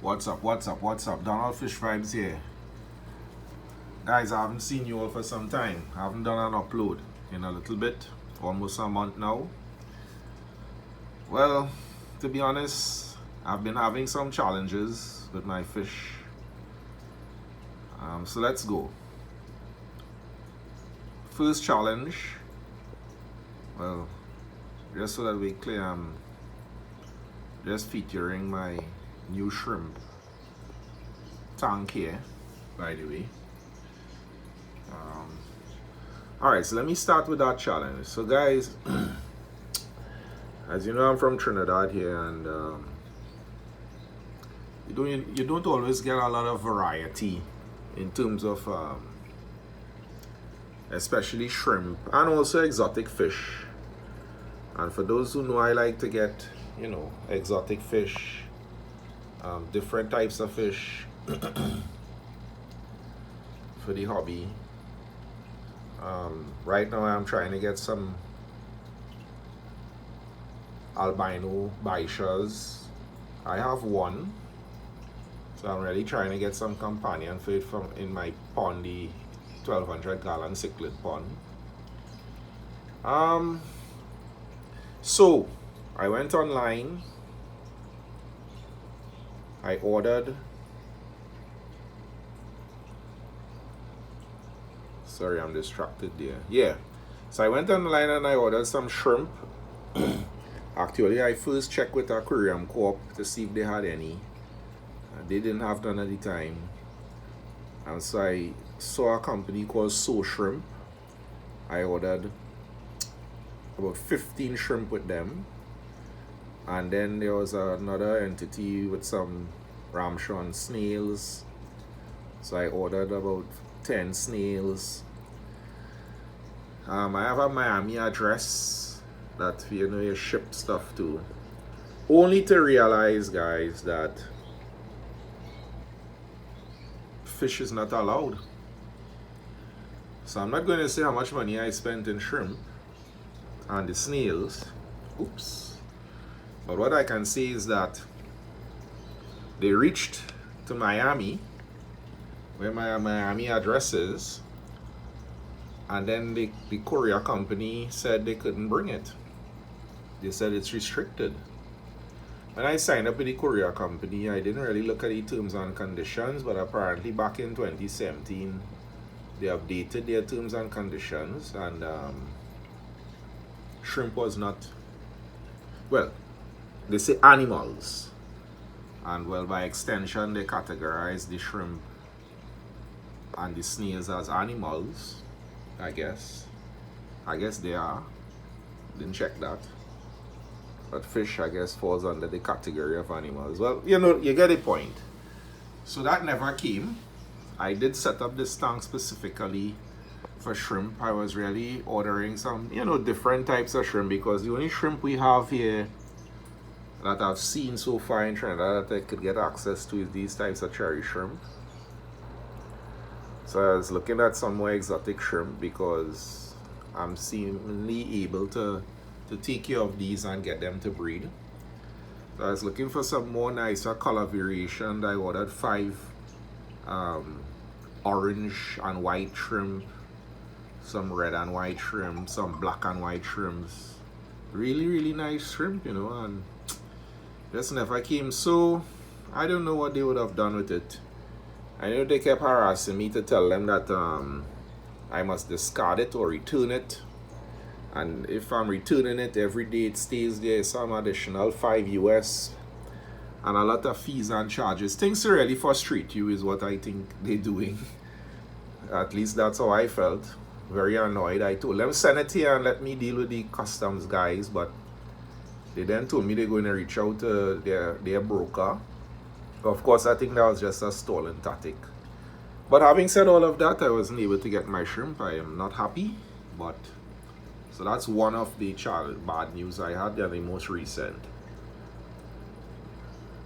What's up? What's up? What's up? Donald Fish Vibes here. Guys, I haven't seen you all for some time. I haven't done an upload in a little bit, almost a month now. Well, to be honest, I've been having some challenges with my fish. So let's go. First challenge, well, just so that we clear, I'm just featuring my new shrimp tank here, by the way. Alright, so let me start with that challenge. So guys, as you know, I'm from Trinidad here, and you don't always get a lot of variety in terms of especially shrimp and also exotic fish. And for those who know, I like to get, exotic fish, different types of fish for the hobby. Right now I'm trying to get some albino bichas. I have one, so I'm really trying to get some companion for it from in my pond, the 1200 gallon cichlid pond. So I went online, I ordered, sorry, I'm distracted there. Yeah, so I went online and I ordered some shrimp. Actually, I first checked with Aquarium Corp to see if they had any. They didn't have none at the time. And so I saw a company called So Shrimp. I ordered about 15 shrimp with them. And then there was another entity with some ramshorn snails. So I ordered about 10 snails. I have a Miami address that you ship stuff to. Only to realize, guys, that fish is not allowed. So I'm not going to say how much money I spent in shrimp and the snails. Oops. But what I can say is that they reached to Miami, where my Miami address is, and then the courier company said they couldn't bring it. They said it's restricted. When I signed up with the courier company, I didn't really look at the terms and conditions, but apparently back in 2017, they updated their terms and conditions, and shrimp was not, well, they say animals, and well, by extension, they categorize the shrimp and the snails as animals, I guess. I guess they are. Didn't check that. But fish, I guess, falls under the category of animals. Well, you get the point. So that never came. I did set up this tank specifically for shrimp. I was really ordering some, different types of shrimp, because the only shrimp we have here that I've seen so far in Trinidad that I could get access to is these types of cherry shrimp. So I was looking at some more exotic shrimp because I'm seemingly able to take care of these and get them to breed. So I was looking for some more nicer color variation. I ordered 5 orange and white shrimp, some red and white shrimp, some black and white shrimps. Really nice shrimp, and just never came. So I don't know what they would have done with it. I know they kept harassing me to tell them that I must discard it or return it. And if I'm returning it, every day it stays there, some additional $5 US and a lot of fees and charges. Things to really frustrate you is what I think they're doing. At least that's how I felt. Very annoyed. I told them, send it here and let me deal with the customs guys. But they then told me they're going to reach out to their broker. Of course, I think that was just a stolen tactic. But having said all of that, I wasn't able to get my shrimp. I am not happy. But so that's one of the bad news I had. They're the most recent.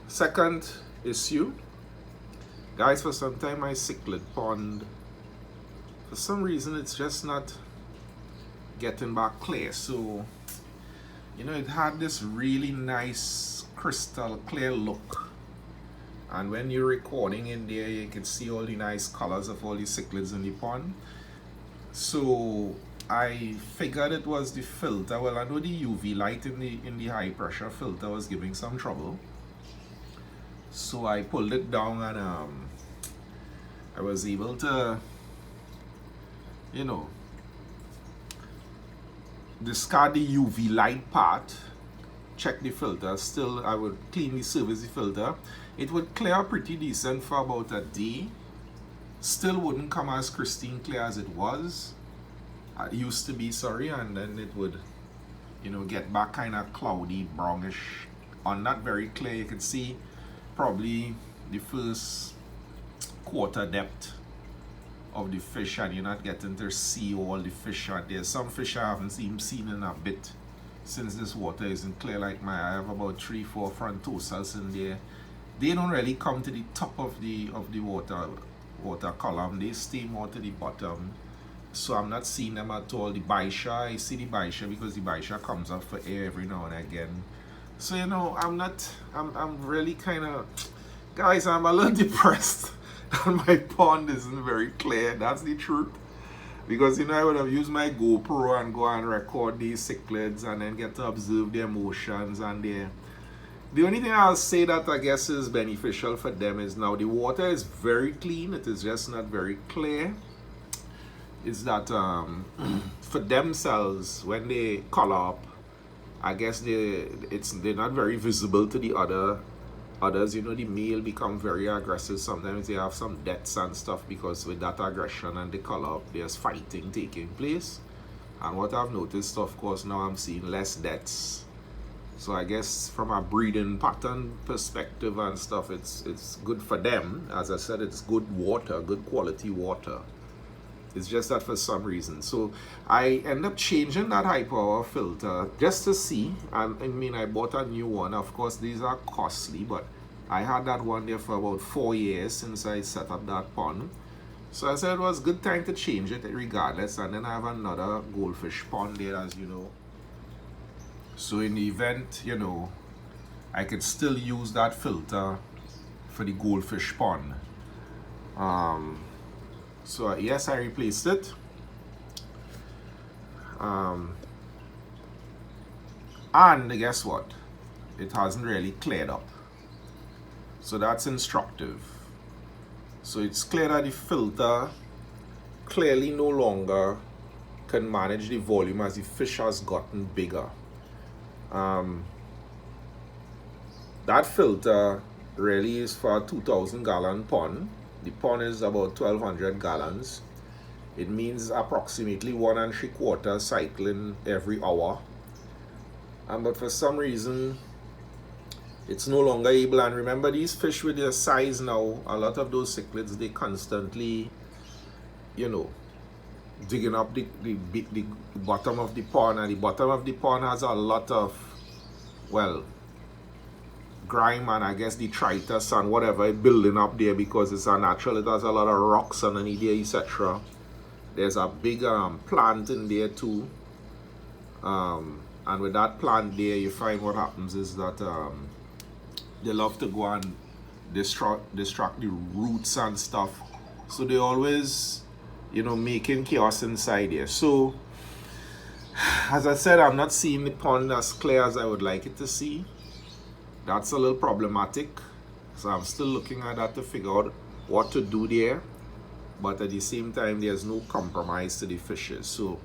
Second issue, guys, for some time my cichlid pond, for some reason it's just not getting back clear. So it had this really nice crystal clear look, And when you're recording in there, you can see all the nice colors of all the cichlids in the pond. So I figured it was the filter. Well, I know the UV light in the high pressure filter was giving some trouble. So I pulled it down, and I was able to, you know, discard the UV light part, check the filter. Still, I would cleanly service the filter. It would clear pretty decent for about a day. Still wouldn't come as crystal clear as it was. It used to be, sorry, and then it would, you know, get back kind of cloudy, brownish, or not very clear. You could see probably the first quarter depth of the fish, and you're not getting to see all the fish out there. Some fish I haven't even seen in a bit since this water isn't clear like my. I have about 3-4 frontosas in there. They don't really come to the top of the water column. They stay more to the bottom. So I'm not seeing them at all. The Baisha, I see the Baisha because the Baisha comes up for air every now and again. So, you know, I'm really kind of, guys, I'm a little depressed that my pond isn't very clear. That's the truth. Because, you know, I would have used my GoPro and go and record these cichlids and then get to observe their motions and their... The only thing I'll say that I guess is beneficial for them is now the water is very clean. It is just not very clear. Is that for themselves, when they color up, I guess they're not very visible to the others. You know, the male become very aggressive. Sometimes they have some deaths and stuff because with that aggression and the color up, there's fighting taking place. And what I've noticed, of course, now I'm seeing less deaths. So I guess from a breeding pattern perspective and stuff, it's good for them. As I said, it's good water, good quality water. It's just that for some reason. So I end up changing that high power filter just to see. And I mean, I bought a new one. Of course, these are costly, but I had that one there for about 4 years since I set up that pond. So I said it was a good time to change it regardless. And then I have another goldfish pond there, as you know. So in the event, you know, I could still use that filter for the goldfish pond. So yes, I replaced it. And guess what? It hasn't really cleared up. So that's instructive. So it's clear that the filter clearly no longer can manage the volume as the fish has gotten bigger. That filter really is for a 2,000 gallon pond. The pond is about 1,200 gallons. It means approximately 1 3/4 cycling every hour. But for some reason, it's no longer able. And remember, these fish with their size now, a lot of those cichlids, they constantly, you know, digging up the bottom of the pond. And the bottom of the pond has a lot of, well, grime and I guess detritus and whatever building up there because it's a natural. It has a lot of rocks underneath there, etc. There's a big plant in there too, and with that plant there, you find what happens is that they love to go and destruct the roots and stuff. So they always, you know, making chaos inside there. So as I said, I'm not seeing the pond as clear as I would like it to see. That's a little problematic. So I'm still looking at that to figure out what to do there. But at the same time, there's no compromise to the fishes. So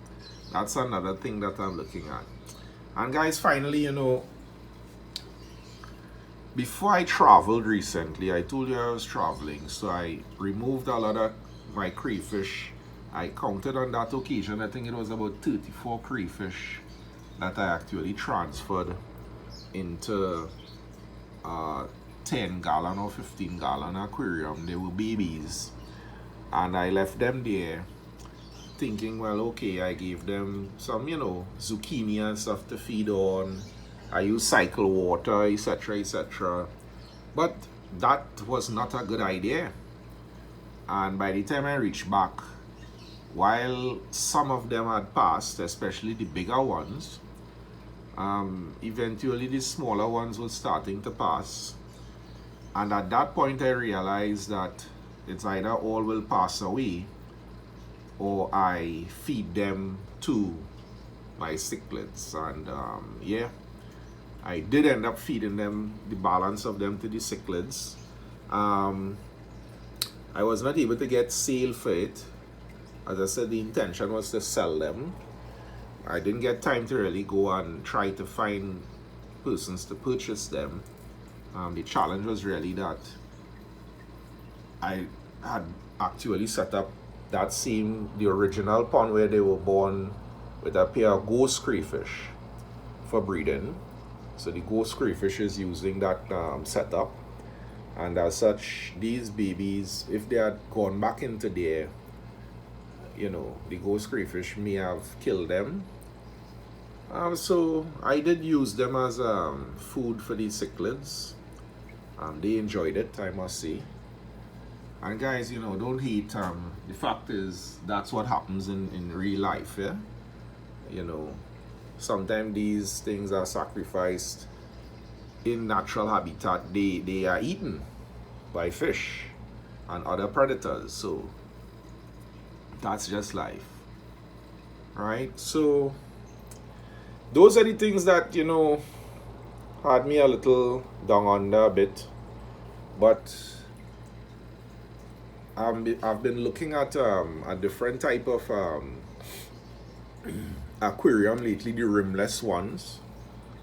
that's another thing that I'm looking at. And guys, finally, you know, before I traveled recently, I told you I was traveling. So I removed a lot of my crayfish. I counted on that occasion, I think it was about 34 crayfish that I actually transferred into 10 gallon or 15 gallon aquarium. They were babies, and I left them there thinking, well, okay, I gave them some, you know, zucchini and stuff to feed on. I used cycle water, etc, etc. But that was not a good idea. And by the time I reached back, while some of them had passed, especially the bigger ones, eventually the smaller ones were starting to pass. And at that point I realized that it's either all will pass away or I feed them to my cichlids. And yeah, I did end up feeding them, the balance of them, to the cichlids. I was not able to get sale for it. As I said, the intention was to sell them. I didn't get time to really go and try to find persons to purchase them. The challenge was really that I had actually set up the original pond where they were born with a pair of ghost crayfish for breeding. So the ghost crayfish is using that setup, and as such, these babies, if they had gone back into there, you know, the ghost crayfish may have killed them. So I did use them as food for the cichlids. They enjoyed it, I must say. And guys, you know, don't hate. The fact is, that's what happens in real life, yeah? You know, sometimes these things are sacrificed in natural habitat. They are eaten by fish and other predators. So that's just life, right? So those are the things that, you know, had me a little down under a bit. But I've been looking at a different type of aquarium lately, the rimless ones.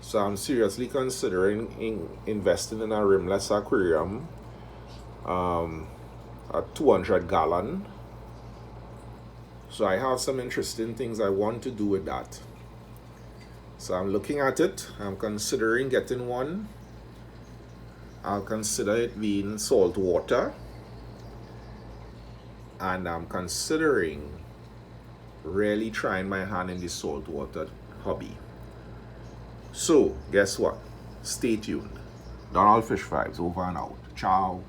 So I'm seriously considering investing in a rimless aquarium, a 200 gallon. So I have some interesting things I want to do with that. So I'm looking at it. I'm considering getting one. I'll consider it being salt water. And I'm considering really trying my hand in the saltwater hobby. So, guess what? Stay tuned. Donald Fish Vibes, over and out. Ciao.